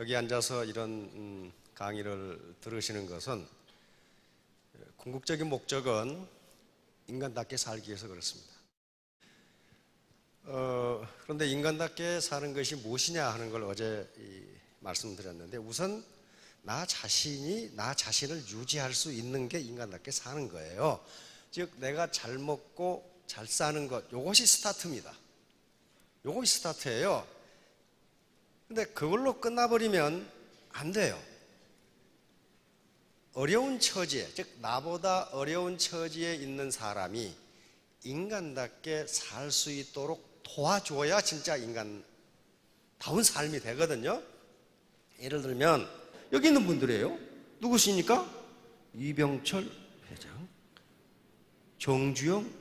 여기 앉아서 이런 강의를 들으시는 것은 궁극적인 목적은 인간답게 살기 위해서 그렇습니다. 그런데 인간답게 사는 것이 무엇이냐 하는 걸 어제 말씀드렸는데, 우선 나 자신을 유지할 수 있는 게 인간답게 사는 거예요. 즉 내가 잘 먹고 잘 사는 것, 이것이 스타트입니다. 이것이 스타트예요. 근데 그걸로 끝나버리면 안 돼요. 어려운 처지에, 즉 나보다 어려운 처지에 있는 사람이 인간답게 살 수 있도록 도와줘야 진짜 인간다운 삶이 되거든요. 예를 들면 여기 있는 분들이에요. 누구십니까? 이병철 회장, 정주영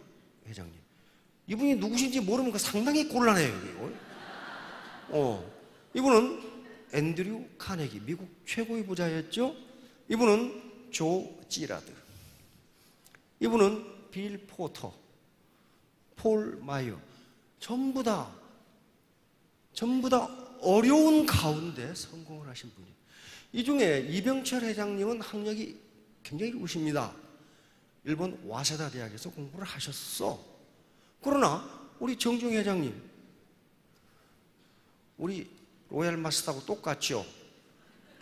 회장님. 이분이 누구신지 모르면 상당히 곤란해요. 이분은 앤드류 카네기, 미국 최고의 부자였죠. 이분은 조 지라드, 이분은 빌 포터, 폴 마이어. 전부 다 어려운 가운데 성공을 하신 분이에요. 이 중에 이병철 회장님은 학력이 굉장히 우십니다. 일본 와세다 대학에서 공부를 하셨어. 그러나 우리 정중 회장님, 우리 로얄 마스터하고 똑같죠.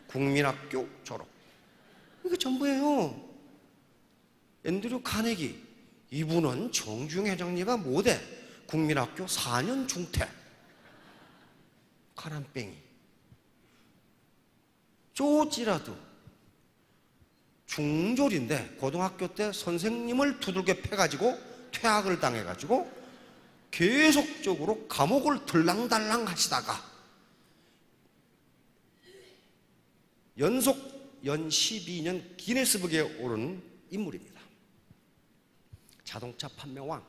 국민학교 졸업. 이게 전부예요. 앤드류 카네기, 이분은 정중 회장님과 못해. 국민학교 4년 중퇴. 가람뱅이. 조 지라드, 중졸인데 고등학교 때 선생님을 두들겨 패가지고 퇴학을 당해가지고 계속적으로 감옥을 들랑달랑 하시다가 연속 연 12년 기네스북에 오른 인물입니다. 자동차 판매왕.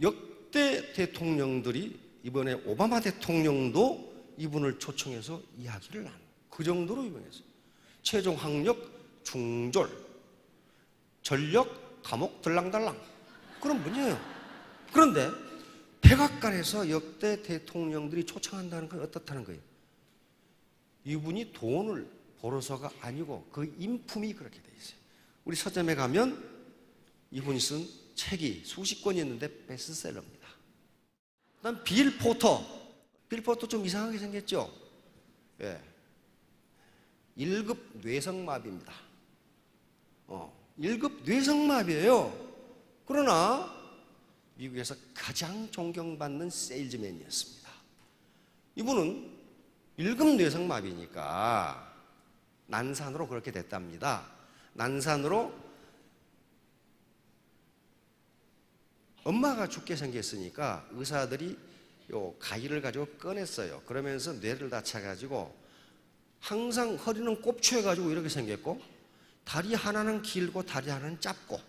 역대 대통령들이, 이번에 오바마 대통령도 이분을 초청해서 이야기를 나눠요. 그 정도로 유명했어요. 최종 학력 중졸, 전력 감옥 들랑달랑, 그런 분이에요. 그런데 백악관에서 역대 대통령들이 초청한다는 건 어떻다는 거예요? 이분이 돈을 벌어서가 아니고 그 인품이 그렇게 돼 있어요. 우리 서점에 가면 이분이 쓴 책이 수십 권이 있는데 베스트셀러입니다. 그다음 빌 포터. 빌 포터 좀 이상하게 생겼죠? 예. 1급 뇌성마비입니다. 1급 뇌성마비예요. 그러나 미국에서 가장 존경받는 세일즈맨이었습니다. 이분은 1급 뇌성마비니까 난산으로 그렇게 됐답니다. 난산으로 엄마가 죽게 생겼으니까 의사들이 요 가위를 가지고 꺼냈어요. 그러면서 뇌를 다쳐가지고 항상 허리는 꼽추해가지고 이렇게 생겼고, 다리 하나는 길고 다리 하나는 짧고,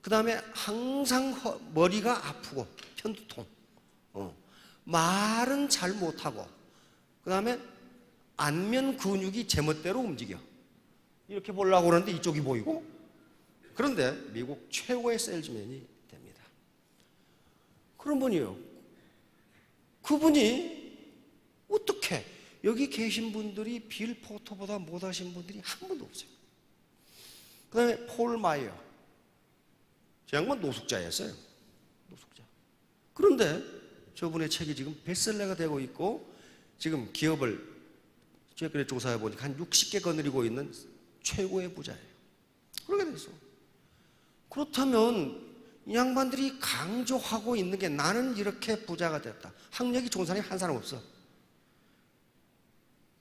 그 다음에 항상 머리가 아프고 편두통, 말은 잘 못하고, 그 다음에 안면 근육이 제멋대로 움직여. 이렇게 보려고 그러는데 이쪽이 보이고. 그런데 미국 최고의 세일즈맨이 됩니다. 그런 분이에요. 그분이 어떻게, 여기 계신 분들이 빌 포터보다 못하신 분들이 한 분도 없어요. 그 다음에 폴 마이어. 저 양반 노숙자였어요. 노숙자. 그런데 저분의 책이 지금 베스트셀러가 되고 있고, 지금 기업을 최근에 조사해 보니까 한 60개 거느리고 있는 최고의 부자예요. 그렇게 돼 있어. 그렇다면 이 양반들이 강조하고 있는 게, 나는 이렇게 부자가 됐다. 학력이 좋은 사람이 한 사람 없어.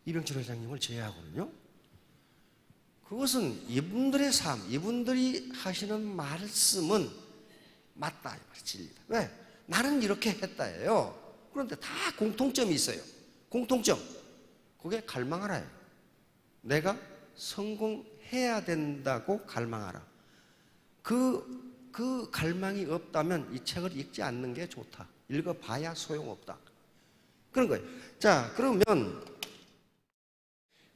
이병철 회장님을 제외하고는요. 그것은 이분들의 삶, 이분들이 하시는 말씀은 맞다, 진리다. 왜? 나는 이렇게 했다예요. 그런데 다 공통점이 있어요. 공통점. 그게 갈망하라예요. 내가 성공해야 된다고 갈망하라. 그 갈망이 없다면 이 책을 읽지 않는 게 좋다. 읽어봐야 소용없다. 그런 거예요. 자, 그러면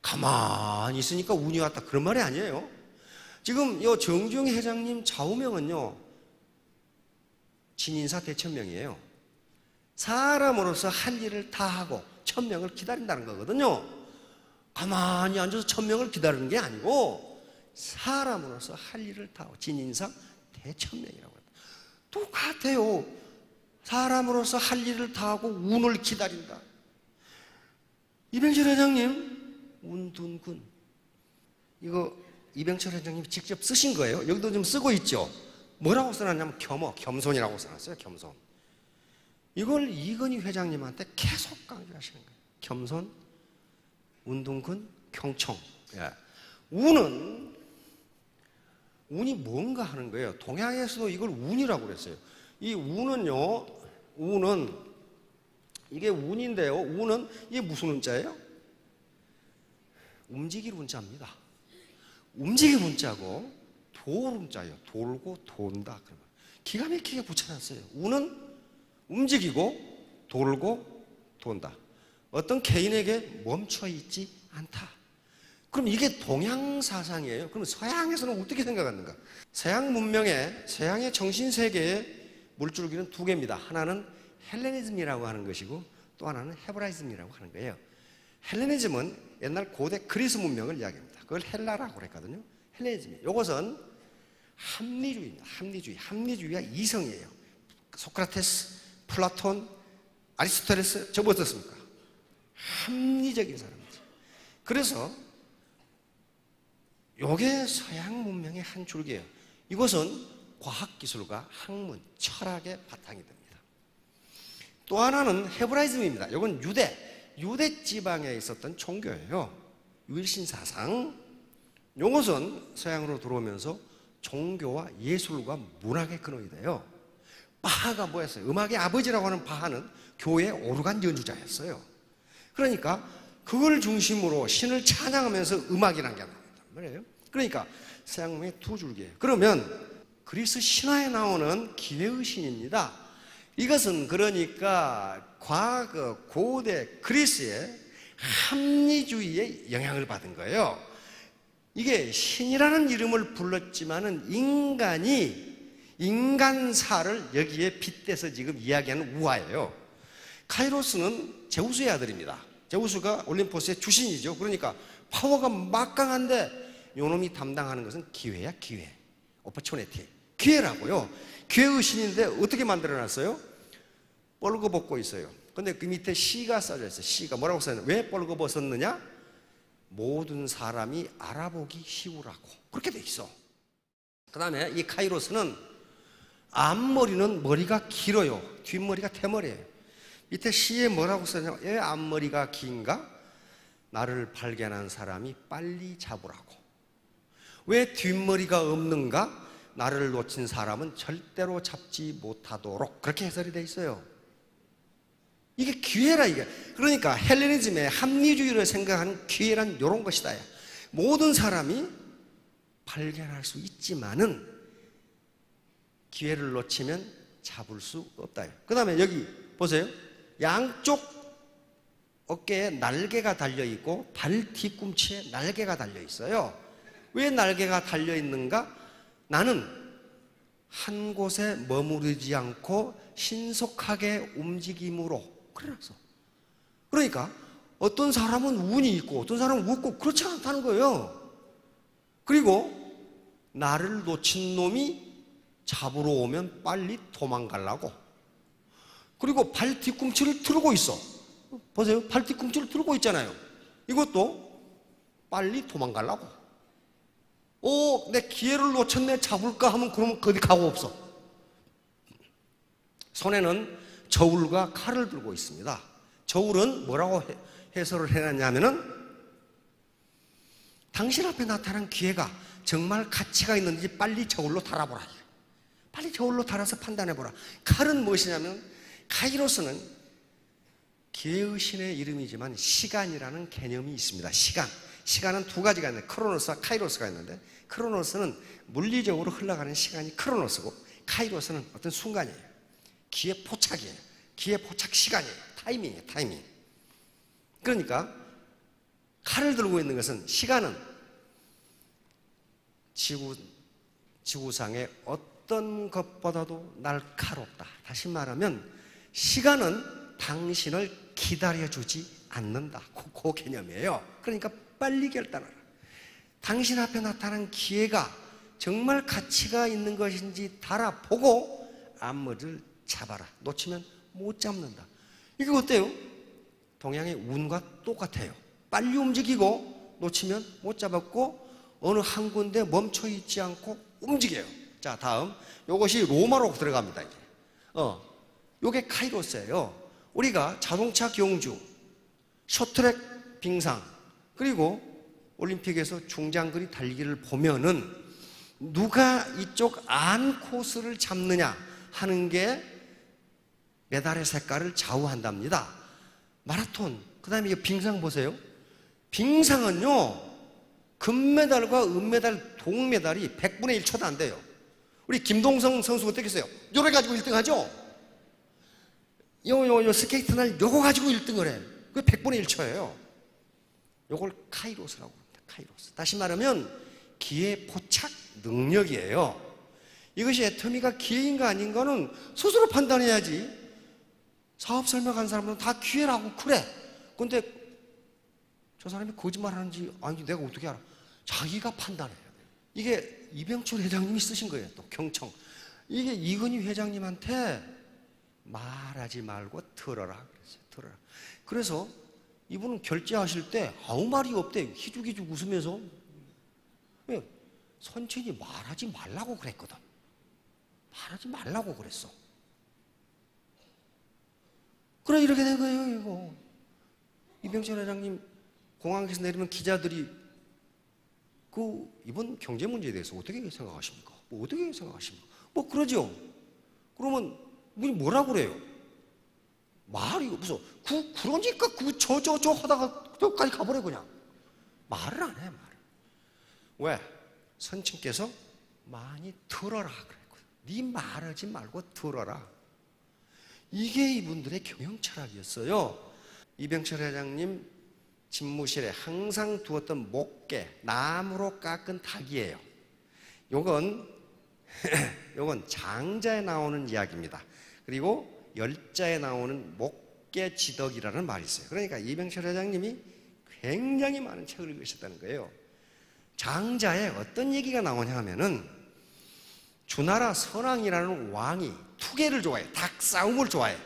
가만히 있으니까 운이 왔다, 그런 말이 아니에요. 지금 이 정주영 회장님 좌우명은요, 진인사 대천명이에요. 사람으로서 할 일을 다 하고 천명을 기다린다는 거거든요. 가만히 앉아서 천명을 기다리는 게 아니고 사람으로서 할 일을 다하고 진인상 대천명이라고 합니다. 똑같아요. 사람으로서 할 일을 다하고 운을 기다린다. 이병철 회장님 운둔군, 이거 이병철 회장님이 직접 쓰신 거예요. 여기도 좀 쓰고 있죠. 뭐라고 써놨냐면 겸손이라고 써놨어요. 겸손. 이걸 이건희 회장님한테 계속 강조하시는 거예요. 겸손, 운둔군, 경청. 운이 뭔가 하는 거예요. 동양에서도 이걸 운이라고 그랬어요. 이 운은요, 이게 운인데요. 운은 이게 무슨 운자예요? 움직일 운자입니다. 움직일 운자고 돌 운자예요. 돌고 돈다. 그러면 기가 막히게 붙여놨어요. 운은 움직이고 돌고 돈다. 어떤 개인에게 멈춰있지 않다. 그럼 이게 동양 사상이에요. 그럼 서양에서는 어떻게 생각하는가? 서양 문명의, 서양의 정신세계의 물줄기는 두 개입니다. 하나는 헬레니즘이라고 하는 것이고 또 하나는 헤브라이즘이라고 하는 거예요. 헬레니즘은 옛날 고대 그리스 문명을 이야기합니다. 그걸 헬라라고 그랬거든요. 헬레니즘이. 이것은 합리주의입니다. 합리주의가 이성이에요. 소크라테스, 플라톤, 아리스토텔레스, 저뭐 어떻습니까? 합리적인 사람이죠. 그래서 이게 서양 문명의 한 줄기예요. 이것은 과학기술과 학문, 철학의 바탕이 됩니다. 또 하나는 헤브라이즘입니다. 이건 유대 지방에 있었던 종교예요. 유일신 사상. 이것은 서양으로 들어오면서 종교와 예술과 문학의 근원이 돼요. 바하가 뭐였어요? 음악의 아버지라고 하는 바하는 교회 오르간 연주자였어요. 그러니까 그걸 중심으로 신을 찬양하면서 음악이라는 게 나온단 말이에요. 그러니까 서양 문명의 두 줄기예요. 그러면 그리스 신화에 나오는 기회의 신입니다. 이것은 그러니까 과거 고대 그리스의 합리주의의 영향을 받은 거예요. 이게 신이라는 이름을 불렀지만은 인간사를 여기에 빗대서 지금 이야기하는 우화예요. 카이로스는 제우스의 아들입니다. 제우스가 올림포스의 주신이죠. 그러니까 파워가 막강한데 요놈이 담당하는 것은 기회야, 기회. 오퍼추니티. 기회라고요. 기회의 신인데 어떻게 만들어놨어요? 뻘거벗고 있어요. 근데 그 밑에 시가 써져 있어요. 시가 뭐라고 써있냐? 왜 뻘거벗었느냐? 모든 사람이 알아보기 쉬우라고. 그렇게 돼 있어. 그 다음에 이 카이로스는 앞머리는 머리가 길어요. 뒷머리가 대머리예요. 밑에 시에 뭐라고 써있냐? 왜 앞머리가 긴가? 나를 발견한 사람이 빨리 잡으라고. 왜 뒷머리가 없는가? 나를 놓친 사람은 절대로 잡지 못하도록. 그렇게 해설이 돼 있어요. 이게 기회라 이게. 그러니까 헬레니즘의 합리주의를 생각하는 기회란 이런 것이다. 모든 사람이 발견할 수 있지만은 기회를 놓치면 잡을 수 없다. 그 다음에 여기 보세요. 양쪽 어깨에 날개가 달려있고 발 뒤꿈치에 날개가 달려있어요. 왜 날개가 달려있는가? 나는 한 곳에 머무르지 않고 신속하게 움직임으로. 그래서 그러니까 어떤 사람은 운이 있고 어떤 사람은 없고 그렇지 않다는 거예요. 그리고 나를 놓친 놈이 잡으러 오면 빨리 도망가려고. 그리고 발 뒤꿈치를 틀고 있어. 보세요. 발 뒤꿈치를 틀고 있잖아요. 이것도 빨리 도망가려고. 내 기회를 놓쳤네, 잡을까 하면 그러면 어디 가고 없어. 손에는 저울과 칼을 들고 있습니다. 저울은 뭐라고 해설을 해놨냐면은 당신 앞에 나타난 기회가 정말 가치가 있는지 빨리 저울로 달아보라. 빨리 저울로 달아서 판단해보라. 칼은 무엇이냐면 카이로스는 기회의 신의 이름이지만 시간이라는 개념이 있습니다. 시간은 두 가지가 있는데 크로노스와 카이로스가 있는데 크로노스는 물리적으로 흘러가는 시간이 크로노스고 카이로스는 어떤 순간이에요. 기회 포착이에요. 기회 포착 시간이에요. 타이밍이에요. 타이밍. 그러니까 칼을 들고 있는 것은 시간은 지구상의 어떤 것보다도 날카롭다. 다시 말하면 시간은 당신을 기다려주지 않는다. 그 개념이에요. 그러니까 빨리 결단하라. 당신 앞에 나타난 기회가 정말 가치가 있는 것인지 달아보고 앞머리를 잡아라. 놓치면 못 잡는다. 이게 어때요? 동양의 운과 똑같아요. 빨리 움직이고 놓치면 못 잡았고 어느 한 군데 멈춰 있지 않고 움직여요. 자, 다음 이것이 로마로 들어갑니다. 이제. 요게 카이로스예요. 우리가 자동차 경주, 쇼트트랙 빙상, 그리고 올림픽에서 중장거리 달리기를 보면은 누가 이쪽 안 코스를 잡느냐 하는 게 메달의 색깔을 좌우한답니다. 마라톤, 그 다음에 빙상 보세요. 빙상은요, 금메달과 은메달, 동메달이 100분의 1초도 안 돼요. 우리 김동성 선수가 어떻게 했어요? 요래 가지고 1등 하죠? 요 스케이트날 요거 가지고 1등을 해. 그게 100분의 1초예요. 요걸 카이로스라고 합니다. 카이로스. 다시 말하면 기회 포착 능력이에요. 이것이 애터미가 기회인가 아닌가는 스스로 판단해야지. 사업 설명한 사람들은 다 기회라고 그래. 근데 저 사람이 거짓말하는지 아니 내가 어떻게 알아? 자기가 판단해야 돼요. 이게 이병철 회장님이 쓰신 거예요. 또 경청. 이게 이건희 회장님한테 말하지 말고 들어라 그랬어요. 들어라. 그래서 이분은 결제하실 때 아무 말이 없대요. 희죽희죽 웃으면서. 왜? 선친이 말하지 말라고 그랬거든. 말하지 말라고 그랬어. 그래 이렇게 된 거예요. 이거 이병철 회장님 공항에서 내리면 기자들이 이번 경제 문제에 대해서 어떻게 생각하십니까? 뭐 어떻게 생각하십니까? 뭐 그러죠. 그러면 뭐라고 그래요? 말이 무슨 그러니까 저 하다가 저까지 가버려 그냥. 말을 안 해. 말을. 왜? 선친께서 많이 들어라 그랬거든. 네 말하지 말고 들어라. 이게 이분들의 경영 철학이었어요. 이병철 회장님 집무실에 항상 두었던 목계, 나무로 깎은 탁이에요. 요건 장자에 나오는 이야기입니다. 그리고 열자에 나오는 목계지덕이라는 말이 있어요. 그러니까 이병철 회장님이 굉장히 많은 책을 읽으셨다는 거예요. 장자에 어떤 얘기가 나오냐 하면은 주나라 선왕이라는 왕이 투계를 좋아해. 닭싸움을 좋아해.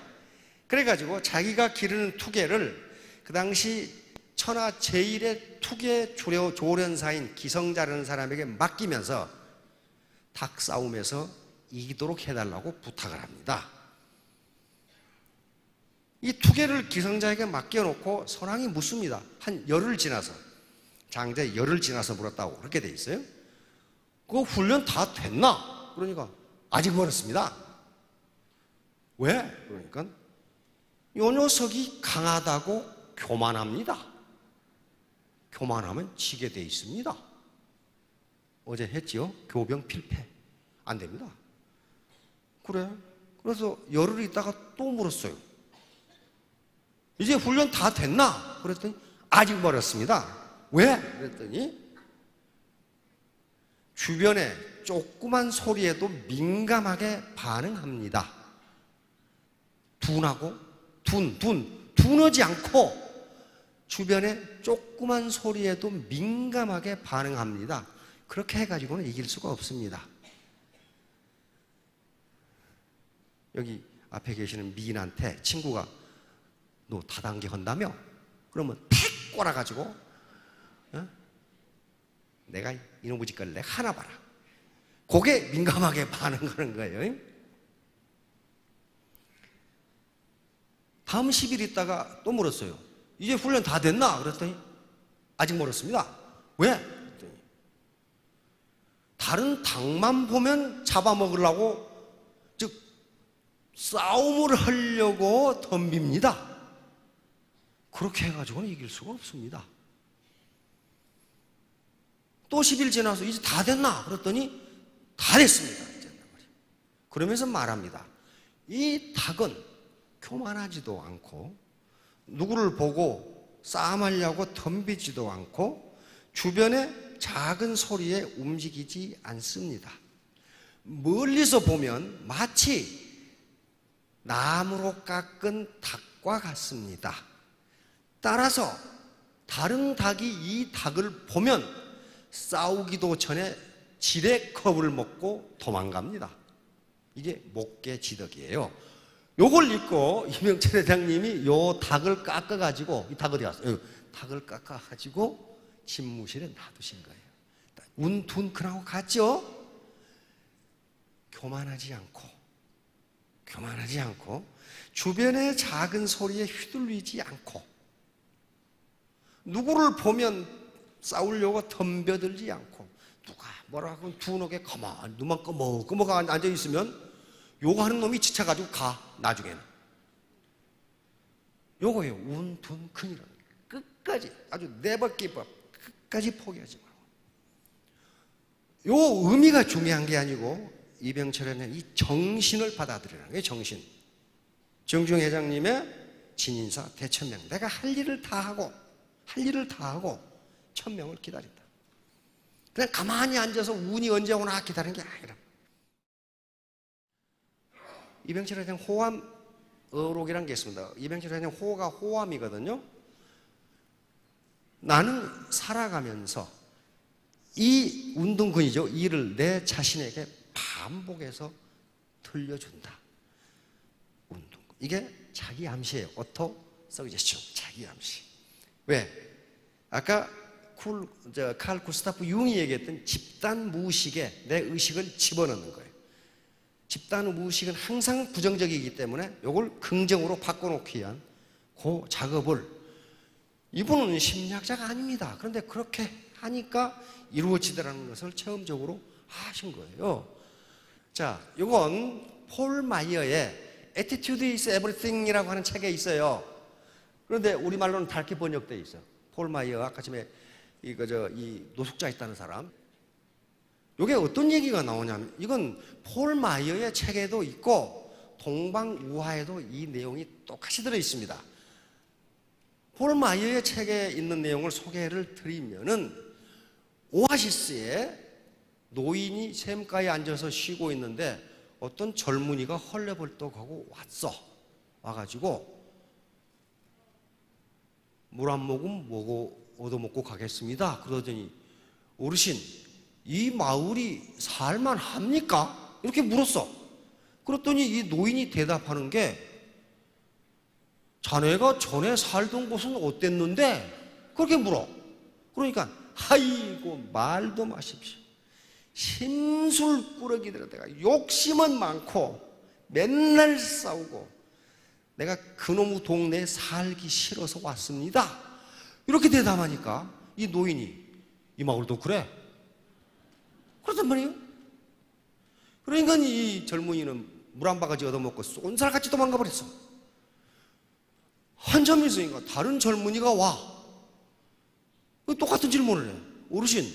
그래가지고 자기가 기르는 투계를 그 당시 천하 제1의 투계 조련사인 기성자라는 사람에게 맡기면서 닭싸움에서 이기도록 해달라고 부탁을 합니다. 이 투계를 기성자에게 맡겨놓고 선왕이 묻습니다. 한 열흘 지나서. 장자에 열흘 지나서 물었다고 그렇게 돼 있어요. 그거 훈련 다 됐나? 그러니까 아직 멀었습니다. 왜? 그러니까 요 녀석이 강하다고 교만합니다. 교만하면 지게 돼 있습니다. 어제 했지요? 교병 필패. 안 됩니다. 그래. 그래서 열흘 있다가 또 물었어요. 이제 훈련 다 됐나? 그랬더니 아직 멀었습니다. 왜? 그랬더니 주변에 조그만 소리에도 민감하게 반응합니다. 둔하지 않고 주변에 조그만 소리에도 민감하게 반응합니다. 그렇게 해가지고는 이길 수가 없습니다. 여기 앞에 계시는 미인한테 친구가 너 다단계 한다며? 그러면 팩 꼬라가지고 내가 이놈의 짓거리를 내가 하나 봐라. 그게 민감하게 반응하는 거예요. 다음 10일 있다가 또 물었어요. 이제 훈련 다 됐나? 그랬더니 아직 멀었습니다. 왜? 그랬더니 다른 닭만 보면 잡아먹으려고 즉 싸움을 하려고 덤빕니다. 그렇게 해가지고는 이길 수가 없습니다. 또 10일 지나서 이제 다 됐나? 그랬더니 다 됐습니다. 이제 그러면서 말합니다. 이 닭은 교만하지도 않고 누구를 보고 싸움하려고 덤비지도 않고 주변의 작은 소리에 움직이지 않습니다. 멀리서 보면 마치 나무로 깎은 닭과 같습니다. 따라서 다른 닭이 이 닭을 보면 싸우기도 전에 지레컵을 먹고 도망갑니다. 이게 목계지덕이에요. 요걸 읽고 이명철 회장님이 요 닭을 깎아가지고, 이 닭 어디 갔어? 닭을 깎아가지고 집무실에 놔두신 거예요. 운둔근하고 같죠? 교만하지 않고 주변의 작은 소리에 휘둘리지 않고 누구를 보면 싸우려고 덤벼들지 않고 누가 뭐라 하고 둔하게 가만히 눈만 끄먹끄먹 앉아있으면 요거하는 놈이 지쳐가지고 가. 나중에는 요거예요. 운둔근이라는 게. 끝까지 아주 네버기브 끝까지 포기하지 말고. 요 의미가 중요한 게 아니고 이병철에는 이 정신을 받아들이라는 거예요. 정신. 정중 회장님의 진인사 대천명. 내가 할 일을 다 하고 천명을 기다린다. 그냥 가만히 앉아서 운이 언제 오나 기다리는 게 아니라. 이병철 회장 호암 어록이라는 게 있습니다. 이병철 회장 호가 호암이거든요. 나는 살아가면서 이 운동근이죠. 이를 내 자신에게 반복해서 들려준다. 운동근. 이게 자기 암시예요. 오토 서제션. 자기 암시. 왜? 아까 칼 구스타프 융이 얘기했던 집단 무의식에 내 의식을 집어넣는 거예요. 집단 무의식은 항상 부정적이기 때문에 이걸 긍정으로 바꿔놓기 위한 그 작업을, 이분은 심리학자가 아닙니다. 그런데 그렇게 하니까 이루어지더라는 것을 체험적으로 하신 거예요. 자, 이건 폴 마이어의 Attitude is Everything이라고 하는 책에 있어요. 그런데 우리말로는 다르게 번역되어 있어요. 폴 마이어, 아까 전에 이 노숙자 있다는 사람. 이게 어떤 얘기가 나오냐면, 이건 폴 마이어의 책에도 있고 동방우화에도 이 내용이 똑같이 들어있습니다. 폴 마이어의 책에 있는 내용을 소개를 드리면은, 오아시스에 노인이 샘가에 앉아서 쉬고 있는데 어떤 젊은이가 헐레벌떡하고 와가지고 물 한 모금 얻어먹고 가겠습니다. 그러더니 어르신, 이 마을이 살만합니까? 이렇게 물었어. 그랬더니 이 노인이 대답하는 게, 자네가 전에 살던 곳은 어땠는데? 그렇게 물어. 그러니까 아이고 말도 마십시오. 심술꾸러기들은 내가 욕심은 많고 맨날 싸우고 내가 그놈의 동네에 살기 싫어서 왔습니다. 이렇게 대답하니까 이 노인이, 이 마을도 그래? 그렇단 말이에요. 그러니까 이 젊은이는 물 한 바가지 얻어먹고 쏜살같이 도망가 버렸어. 한참 있으니까 다른 젊은이가 와. 똑같은 질문을 해. 어르신,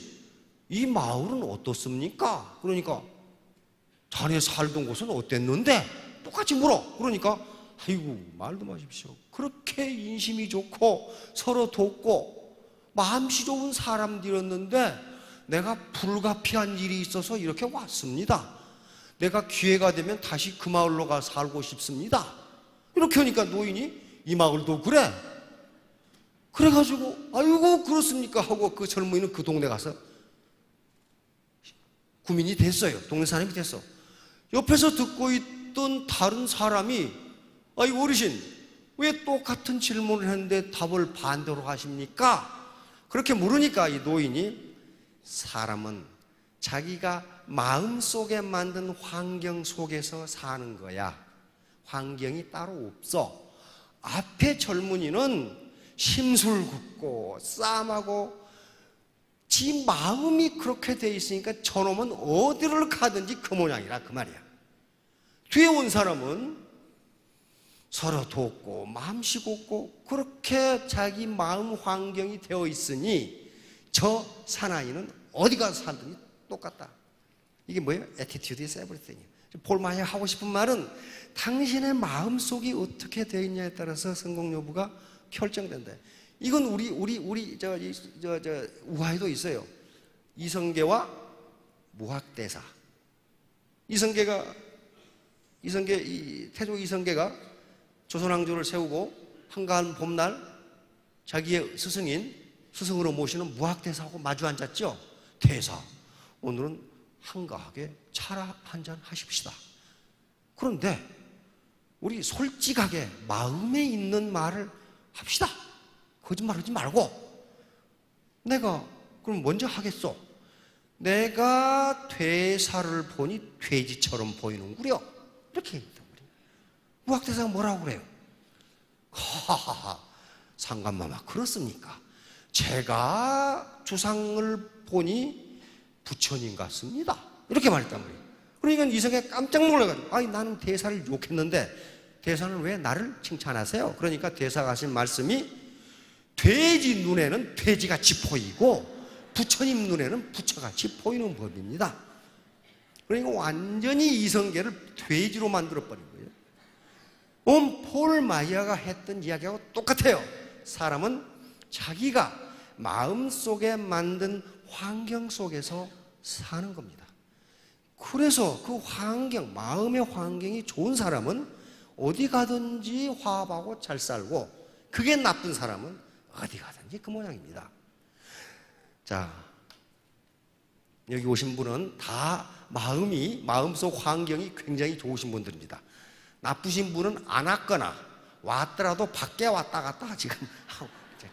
이 마을은 어떻습니까? 그러니까 자네 살던 곳은 어땠는데? 똑같이 물어. 그러니까 아이고 말도 마십시오. 그렇게 인심이 좋고 서로 돕고 마음씨 좋은 사람들이었는데 내가 불가피한 일이 있어서 이렇게 왔습니다. 내가 기회가 되면 다시 그 마을로 가 살고 싶습니다. 이렇게 하니까 노인이, 이 마을도 그래? 그래가지고 아이고 그렇습니까? 하고 그 젊은이는 그 동네 가서 구민이 됐어요. 동네 사람이 됐어. 옆에서 듣고 있던 다른 사람이, 아이 어르신, 왜 똑같은 질문을 했는데 답을 반대로 하십니까? 그렇게 물으니까 이 노인이, 사람은 자기가 마음속에 만든 환경 속에서 사는 거야. 환경이 따로 없어. 앞에 젊은이는 심술궂고 싸움하고 지 마음이 그렇게 돼 있으니까 저놈은 어디를 가든지 그 모양이라 그 말이야. 뒤에 온 사람은 서로 돕고 마음씨 곱고 그렇게 자기 마음 환경이 되어 있으니 저 사나이는 어디 가서 살든지 똑같다. 이게 뭐예요? Attitude is everything. 폴 마이어 하고 싶은 말은 당신의 마음속이 어떻게 되어 있냐에 따라서 성공 여부가 결정된다. 이건 우리 우화에도 있어요. 이성계와 무학대사. 태조 이성계가 조선왕조를 세우고 한가한 봄날 자기의 스승으로 모시는 무학대사하고 마주 앉았죠. 대사, 오늘은 한가하게 차 한잔 하십시다. 그런데 우리 솔직하게 마음에 있는 말을 합시다. 거짓말하지 말고. 내가 그럼 먼저 하겠소. 내가 퇴사를 보니 돼지처럼 보이는구려. 이렇게 얘기했단 말이에요. 무학대사가 뭐라고 그래요? 하하하, 상감마마 그렇습니까? 제가 주상을 보니 부처님 같습니다. 이렇게 말했단 말이에요. 그러니까 이성에 깜짝 놀라가지고, 아니 나는 대사를 욕했는데 대사는 왜 나를 칭찬하세요? 그러니까 대사가 하신 말씀이, 돼지 눈에는 돼지같이 보이고 부처님 눈에는 부처같이 보이는 법입니다. 그러니까 완전히 이성계를 돼지로 만들어버린 거예요. 폴 마이어가 했던 이야기하고 똑같아요. 사람은 자기가 마음속에 만든 환경 속에서 사는 겁니다. 그래서 그 환경, 마음의 환경이 좋은 사람은 어디 가든지 화합하고 잘 살고, 그게 나쁜 사람은 어디 가든지 그 모양입니다. 자, 여기 오신 분은 다 마음속 환경이 굉장히 좋으신 분들입니다. 나쁘신 분은 안 왔거나 왔더라도 밖에 왔다 갔다 지금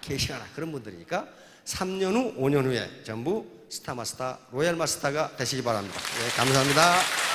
계시거나 그런 분들이니까 3년 후, 5년 후에 전부 스타마스터, 로얄마스터가 되시기 바랍니다. 네, 감사합니다.